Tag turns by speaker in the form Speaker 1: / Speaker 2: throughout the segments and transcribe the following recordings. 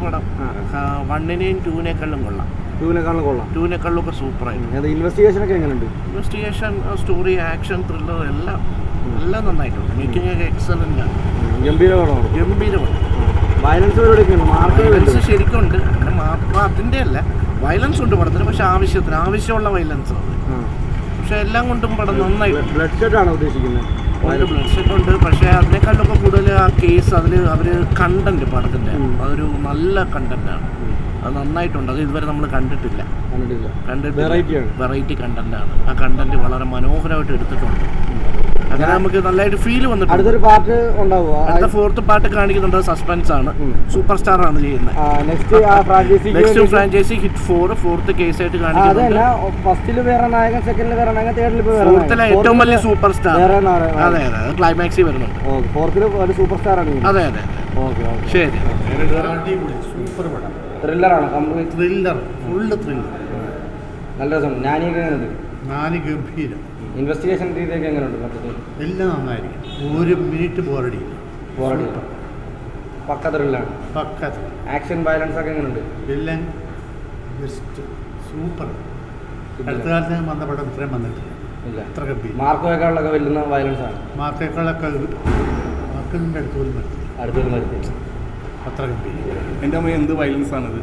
Speaker 1: പടം 1-നെയും 2-നേക്കാളും കൊള്ളാം. 2-നേക്കാളും ഒക്കെ സൂപ്പറായിട്ട്.
Speaker 2: ഇൻവെസ്റ്റിഗേഷൻ ഒക്കെ എങ്ങനെയുണ്ട്?
Speaker 1: ഇൻവെസ്റ്റിഗേഷൻ, സ്റ്റോറി, ആക്ഷൻ, ത്രില്ലർ എല്ലാം നന്നായിട്ടുണ്ട്. മേക്കിംഗ് ഒക്കെ എക്സലന്റ് ആണ്. ഗംഭീരമാണ്. വയലൻസ് ശരിക്കുണ്ട്. അതിൻ്റെ അല്ല, വയലൻസ് ഉണ്ട് പടത്തിന്. പക്ഷെ ആവശ്യമുള്ള വയലൻസ് ആണ്. പക്ഷെ എല്ലാം കൊണ്ടും പടം നന്നായിട്ട്.
Speaker 2: ബ്ലഡ് ഷെഡ് ആണ് ഉദ്ദേശിക്കുന്നത്?
Speaker 1: ബ്ലഡ് ഷെഡ് ഉണ്ട്. പക്ഷേ അതിനേക്കാളൊക്കെ കൂടുതൽ ആ കേസ് അവർ കണ്ടന്റ് പടത്തിൻ്റെ അതൊരു നല്ല കണ്ടന്റാണ്. അത് നന്നായിട്ടുണ്ട്. അത് ഇതുവരെ നമ്മൾ കണ്ടിട്ടില്ല. വെറൈറ്റി കണ്ടന്റാണ്. ആ കണ്ടന്റ് വളരെ മനോഹരമായിട്ട് എടുത്തിട്ടുണ്ട്. അങ്ങനെ നമുക്ക് നല്ലതായിട്ട് ഫീൽ വന്നിട്ടുണ്ട്.
Speaker 2: അടുത്ത
Speaker 1: 4th പാർട്ട് കാണിക്കുന്നുണ്ട്. സസ്പെൻസ് ആണ്. സൂപ്പർ സ്റ്റാർ ആണ് ചെയ്യുന്നത്. നെക്സ്റ്റ് ഫ്രാഞ്ചൈസി ഹിറ്റ് 4th കേസായിട്ട് കാണിക്കുന്നുണ്ട്. 4th ഏറ്റവും വലിയ സൂപ്പർ സ്റ്റാർ. അതെ ക്ലൈമാക്സിൽ വരുന്നുണ്ട്.
Speaker 2: 4th സൂപ്പർ സ്റ്റാർ ആണ്.
Speaker 1: അതെ ശരി.
Speaker 3: സൂപ്പർ പടം.
Speaker 2: ത്രില്ലറാണ്.
Speaker 3: Full thriller.
Speaker 2: നല്ല രസം.
Speaker 3: നാനി ഗംഭീരം.
Speaker 2: ഇൻവെസ്റ്റിഗേഷൻ രീതിയൊക്കെ എങ്ങനെയുണ്ട്?
Speaker 3: എല്ലാം നന്നായിരിക്കും. 1 മിനിറ്റ് ബോറടി.
Speaker 2: പക്ക ത്രില്ലാണ്. ആക്ഷൻ വയലൻസ് ഒക്കെ എങ്ങനെയുണ്ട്?
Speaker 3: എല്ലാം ബെസ്റ്റ്. സൂപ്പർ. അടുത്ത കാലത്ത് ഞാൻ വന്ന പടം ഇത്രയും വന്നിട്ടില്ല. അത്ര ഗംഭീരം.
Speaker 2: മാർക്കോയേക്കാളൊക്കെ വെല്ലുന്ന വയലൻസ് ആണ്.
Speaker 3: മാർക്കേക്കാളൊക്കെ മാർക്കിൻ്റെ അടുത്ത് നിർത്തി. അത്ര ഗംഭീരം.
Speaker 4: എൻ്റെ അമ്മ എന്ത് വയലൻസ് ആണിത്!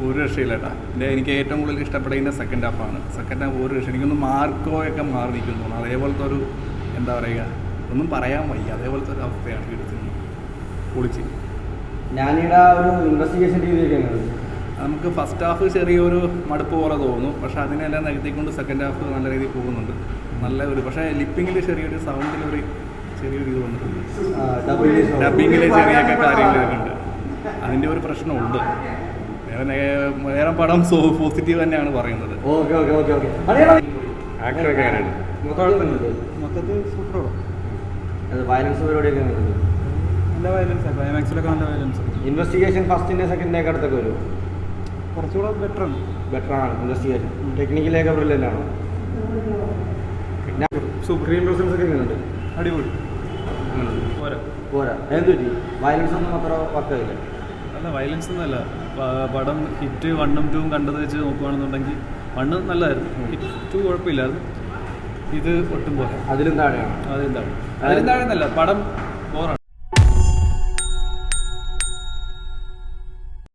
Speaker 4: ഒരു രക്ഷയില്ലേട്ടാ. എനിക്ക് ഏറ്റവും കൂടുതൽ ഇഷ്ടപ്പെടുന്ന സെക്കൻഡ് ഹാഫാണ്. സെക്കൻഡ് ഹാഫ് ഒരു രക്ഷ. എനിക്കൊന്ന് മാർക്കോയൊക്കെ മാറി നിൽക്കുന്നു. അതേപോലത്തെ ഒരു എന്താ പറയുക, ഒന്നും പറയാൻ വയ്യ. അതേപോലത്തെ ഒരു അവസ്ഥയാണ് എടുക്കുന്നത്. പൊളിച്ച്.
Speaker 2: ഞാനിവിടെ ഒരു ഇൻവെസ്റ്റിഗേഷൻ രീതിയൊക്കെ എങ്ങനെയുണ്ട്?
Speaker 4: നമുക്ക് ഫസ്റ്റ് ഹാഫ് ചെറിയൊരു മടുപ്പ് പോലെ തോന്നും. പക്ഷേ അതിനെല്ലാം നികത്തിക്കൊണ്ട് സെക്കൻഡ് ഹാഫ് നല്ല രീതിയിൽ പോകുന്നുണ്ട്. നല്ല ഒരു പക്ഷേ ലിപ്പിങ്ങിൽ ചെറിയൊരു സൗണ്ടിലൊരു ചെറിയൊരു ഇത് വന്നിട്ടുണ്ട്. ഡബിങ്ങിൽ ചെറിയൊക്കെ കാര്യങ്ങളൊക്കെ ഉണ്ട്. അതിൻ്റെ ഒരു പ്രശ്നമുണ്ട്. വേറെ പടം പോസിറ്റീവ് തന്നെയാണ് പറയുന്നത്.
Speaker 2: ആക്ടറൊക്കെ എങ്ങനെയുണ്ട്?
Speaker 3: മൊത്തത്തിൽ സൂപ്പർ പടം.
Speaker 2: വയലൻസ് പരിപാടിയൊക്കെ എങ്ങനെയുണ്ട്?
Speaker 3: നല്ല വയലൻസ്. ക്ലൈമാക്സിലൊക്കെ നല്ല വയലൻസ്.
Speaker 2: ഇൻവെസ്റ്റിഗേഷൻ ഫസ്റ്റിൻ്റെ സെക്കൻഡിൻ്റെ അടുത്തൊക്കെ വരുമോ?
Speaker 3: കുറച്ചുകൂടെ
Speaker 2: ബെറ്ററാണ് ഇൻവെസ്റ്റിഗേഷൻ. ടെക്നിക്കലൊക്കെ ബ്രില്യൻ്റ് ആണോ? സുപ്രീം പ്രസൻസ് ഒക്കെ എങ്ങനെയുണ്ട്?
Speaker 3: അടിപൊളി.
Speaker 2: പോരാ. എന്ത് പറ്റി? വയലൻസ് ഒന്നും അത്ര പക്കമില്ല.
Speaker 5: അല്ല, വയലൻസ് ഒന്നുമല്ല. പടം ഹിറ്റ് 1ഉം 2ഉം കണ്ടത് വെച്ച് നോക്കുകയാണെന്നുണ്ടെങ്കിൽ 1 നല്ലതായിരുന്നു. ഹിറ്റ് 2 കുഴപ്പമില്ലായിരുന്നു. ഇത് ഒട്ടും പോലെ.
Speaker 2: അതിലും താഴെയാണ്.
Speaker 5: അതിലും താഴെ എന്നല്ല, പടം ബോറാണ്.